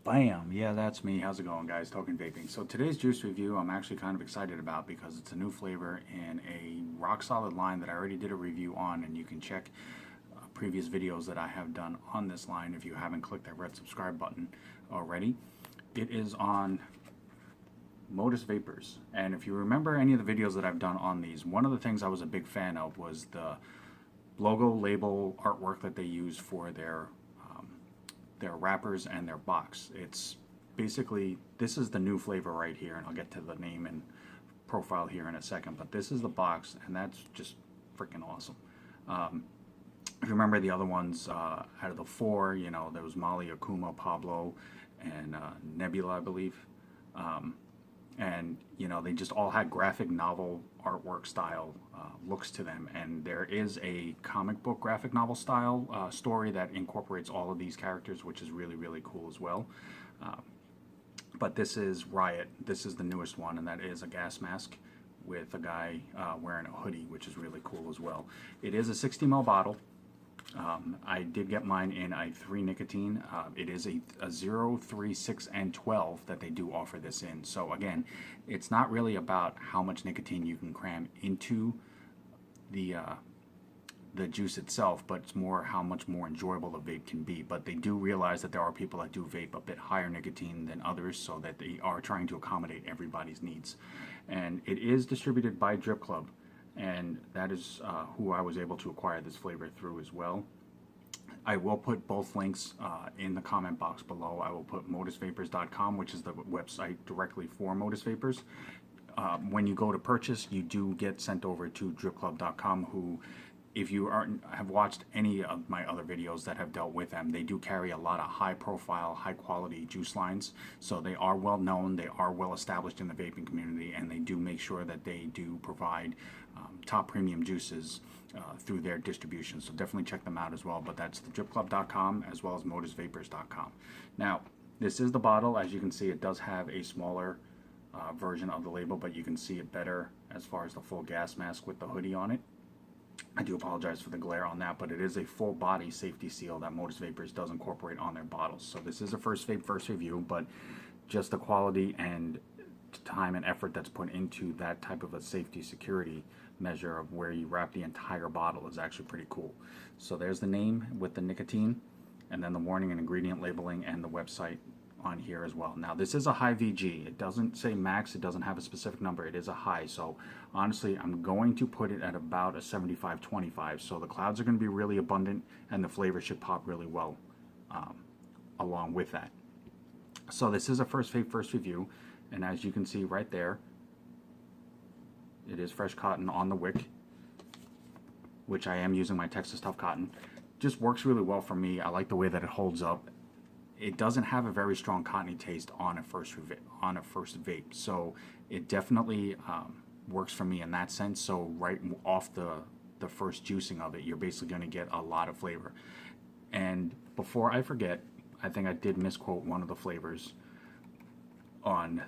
Bam! Yeah, that's me. How's it going, guys? Token Vaping. So today's juice review I'm actually kind of excited about because it's a new flavor in a rock solid line that I already did a review on, and you can check previous videos that I have done on this line if you haven't clicked that red subscribe button already. It is on Modus Vapors, and if you remember any of the videos that I've done on these, one of the things I was a big fan of was the logo label artwork that they use for their wrappers and their box. It's basically, this is the new flavor right here, and I'll get to the name and profile here in a second, but this is the box, and that's just freaking awesome. If you remember the other ones, out of the four, you know, there was Molly, Akuma, Pablo, and Nebula, I believe. And you know, they just all had graphic novel artwork style looks to them, and there is a comic book graphic novel style story that incorporates all of these characters, which is really cool as well. But this is Riot. This is the newest one, and that is a gas mask with a guy wearing a hoodie, which is really cool as well. It is a 60 ml bottle. I did get mine in a 3 nicotine. It is a 0, 3, 6, and 12 that they do offer this in. So again, it's not really about how much nicotine you can cram into the juice itself, but it's more how much more enjoyable a vape can be. But they do realize that there are people that do vape a bit higher nicotine than others, so that they are trying to accommodate everybody's needs. And it is distributed by Drip Club, and that is who I was able to acquire this flavor through as well. I will put both links in the comment box below. I will put modusvapors.com, which is the website directly for Modus Vapors. When you go to purchase, you do get sent over to dripclub.com, who, if you have watched any of my other videos that have dealt with them, they do carry a lot of high profile, high quality juice lines. So they are well known, they are well established in the vaping community, and they do make sure that they do provide top premium juices through their distribution. So definitely check them out as well. But that's the dripclub.com as well as modusvapors.com. Now, this is the bottle. As you can see, it does have a smaller version of the label, but you can see it better as far as the full gas mask with the hoodie on it. I do apologize for the glare on that, but it is a full body safety seal that Modus Vapors does incorporate on their bottles. So this is a first vape, first review, but just the quality and time and effort that's put into that type of a safety security measure of where you wrap the entire bottle is actually pretty cool. So there's the name with the nicotine, and then the warning and ingredient labeling, and the website on here as well. Now this is a high VG. It doesn't say max, it doesn't have a specific number, it is a high. So honestly, I'm going to put it at about a 75-25. So the clouds are going to be really abundant, and the flavor should pop really well along with that. So this is a first vape, first review, and as you can see right there, it is fresh cotton on the wick, which I am using my Texas Tough Cotton. Just works really well for me. I like the way that it holds up. It doesn't have a very strong cottony taste on a first vape, so it definitely works for me in that sense. So right off the first juicing of it, you're basically going to get a lot of flavor. And before I forget, I think I did misquote one of the flavors on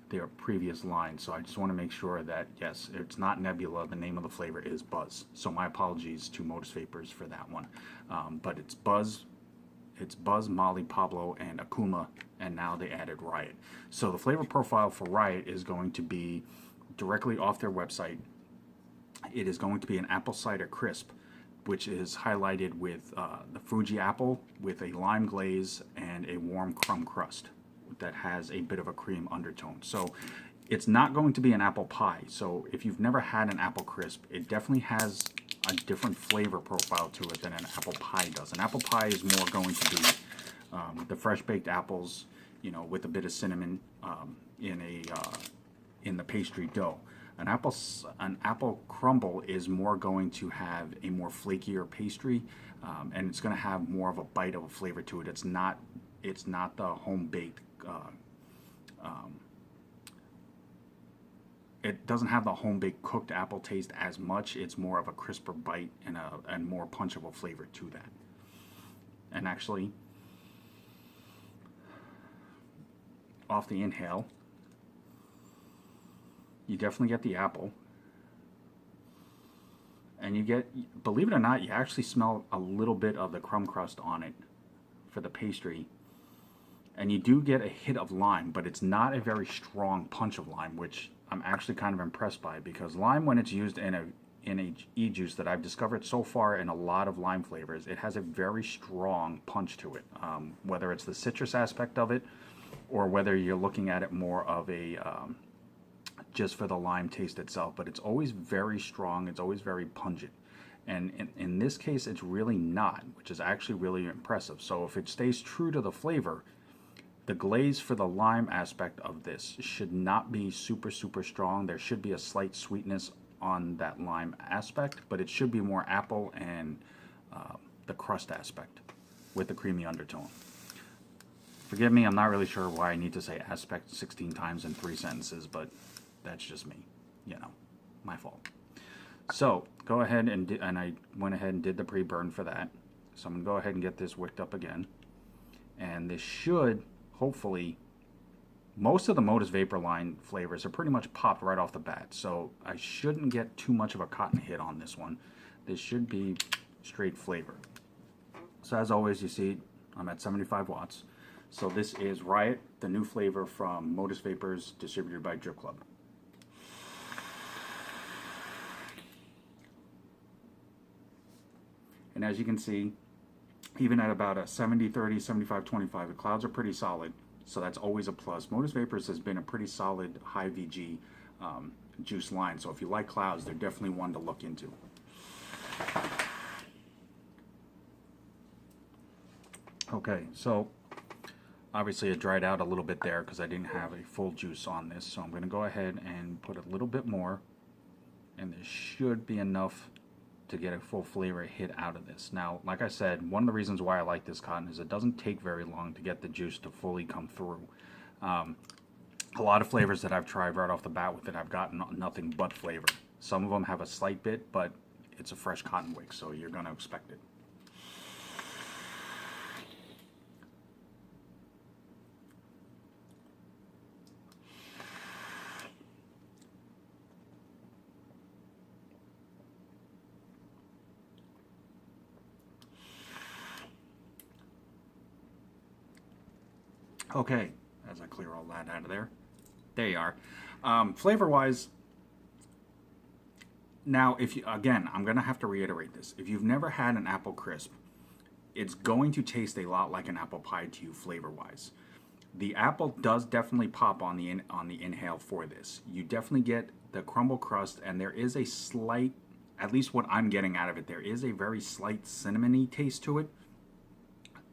their previous line, so I just want to make sure that yes, it's not Nebula. The name of the flavor is Buzz. So my apologies to Modus Vapors for that one, but it's Buzz. It's Buzz, Molly, Pablo, and Akuma, and now they added Riot. So the flavor profile for Riot is going to be directly off their website. It is going to be an apple cider crisp, which is highlighted with the Fuji apple with a lime glaze and a warm crumb crust that has a bit of a cream undertone. So it's not going to be an apple pie. So if you've never had an apple crisp, it definitely has a different flavor profile to it than an apple pie does. An apple pie is more going to be the fresh baked apples, you know, with a bit of cinnamon in the pastry dough. An apple crumble is more going to have a more flakier pastry, and it's going to have more of a bite of a flavor to it. It's not the home baked. It doesn't have the home-baked cooked apple taste as much. It's more of a crisper bite and more punch of a flavor to that. And actually, off the inhale, you definitely get the apple. And you get, believe it or not, you actually smell a little bit of the crumb crust on it for the pastry. and you do get a hit of lime, but it's not a very strong punch of lime, which I'm actually kind of impressed by, because lime, when it's used in a e-juice that I've discovered so far in a lot of lime flavors, it has a very strong punch to it, whether it's the citrus aspect of it or whether you're looking at it more of a just for the lime taste itself, but it's always very strong, it's always very pungent. And in this case, it's really not, which is actually really impressive. So if it stays true to the flavor, the glaze for the lime aspect of this should not be super, super strong. There should be a slight sweetness on that lime aspect, but it should be more apple and the crust aspect with the creamy undertone. Forgive me, I'm not really sure why I need to say aspect 16 times in 3 sentences, but that's just me, you know, my fault. So go ahead and I went ahead and did the pre-burn for that. So I'm going to go ahead and get this wicked up again. And this should, hopefully, most of the Modus Vapor line flavors are pretty much popped right off the bat. So I shouldn't get too much of a cotton hit on this one. This should be straight flavor. So as always, you see I'm at 75 watts. So this is Riot, the new flavor from Modus Vapors, distributed by Drip Club. And as you can see, even at about a 70-30, 75-25, the clouds are pretty solid. So that's always a plus. Modus Vapors has been a pretty solid high VG juice line. So if you like clouds, they're definitely one to look into. Okay, so obviously it dried out a little bit there because I didn't have a full juice on this. So I'm going to go ahead and put a little bit more. And this should be enough to get a full flavor hit out of this. Now, like I said, one of the reasons why I like this cotton is it doesn't take very long to get the juice to fully come through. A lot of flavors that I've tried right off the bat with it, I've gotten nothing but flavor. Some of them have a slight bit, but it's a fresh cotton wick, so you're going to expect it. Okay, as I clear all that out of there. There you are. Flavor-wise, now, if you, again, I'm going to have to reiterate this. If you've never had an apple crisp, it's going to taste a lot like an apple pie to you flavor-wise. The apple does definitely pop on the inhale for this. You definitely get the crumble crust, and there is a slight, at least what I'm getting out of it, there is a very slight cinnamony taste to it.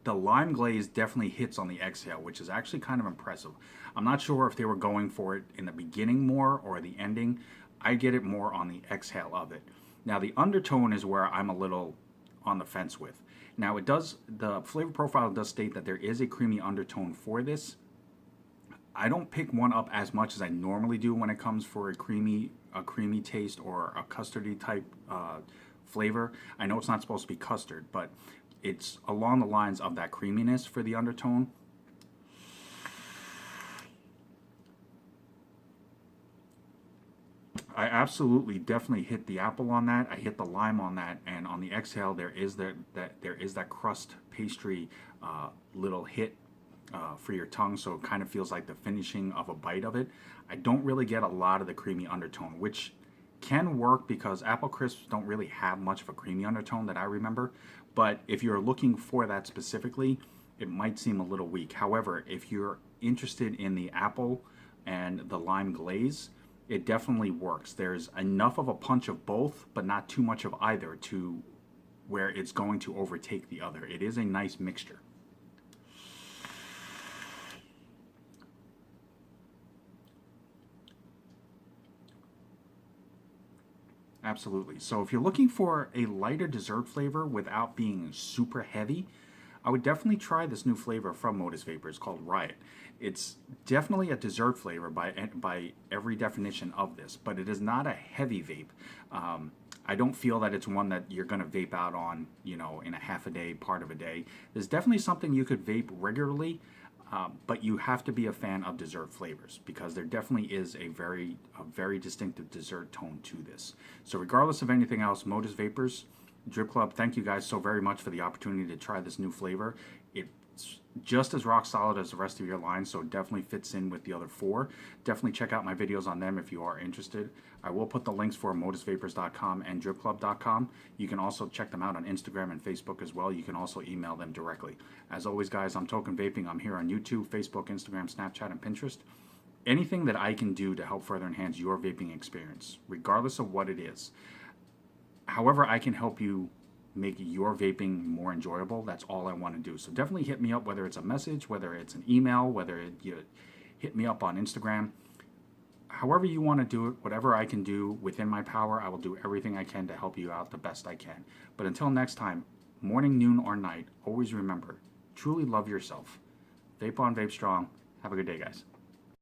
The lime glaze definitely hits on the exhale, which is actually kind of impressive. I'm not sure if they were going for it in the beginning more or the ending. I get it more on the exhale of it. Now, the undertone is where I'm a little on the fence with. Now, the flavor profile does state that there is a creamy undertone for this. I don't pick one up as much as I normally do when it comes for a creamy taste or a custardy type flavor. I know it's not supposed to be custard, but it's along the lines of that creaminess for the undertone. I absolutely definitely hit the apple on that. I hit the lime on that, and on the exhale there is that crust pastry little hit for your tongue, so it kind of feels like the finishing of a bite of it. I don't really get a lot of the creamy undertone, which can work because apple crisps don't really have much of a creamy undertone that I remember. But if you're looking for that specifically, it might seem a little weak. However, if you're interested in the apple and the lime glaze, it definitely works. There's enough of a punch of both, but not too much of either to where it's going to overtake the other. It is a nice mixture. Absolutely. So if you're looking for a lighter dessert flavor without being super heavy, I would definitely try this new flavor from Modus Vapors called Riot. It's definitely a dessert flavor by every definition of this, but it is not a heavy vape. I don't feel that it's one that you're going to vape out on, you know, in a half a day, part of a day. There's definitely something you could vape regularly, but you have to be a fan of dessert flavors because there definitely is a very distinctive dessert tone to this. So regardless of anything else, Modus Vapors, Drip Club, thank you guys so very much for the opportunity to try this new flavor. It just as rock solid as the rest of your line, so it definitely fits in with the other 4. Definitely check out my videos on them if you are interested. I will put the links for modusvapors.com and dripclub.com. You can also check them out on Instagram and Facebook as well. You can also email them directly. As always, guys, I'm Token Vaping. I'm here on YouTube, Facebook, Instagram, Snapchat, and Pinterest. Anything that I can do to help further enhance your vaping experience, regardless of what it is. However I can help you make your vaping more enjoyable, that's all I want to do. So definitely hit me up, whether it's a message, whether it's an email, you hit me up on Instagram. However you want to do it, whatever I can do within my power, I will do everything I can to help you out the best I can. But until next time, morning, noon, or night, always remember, truly love yourself. Vape on, vape strong. Have a good day, guys.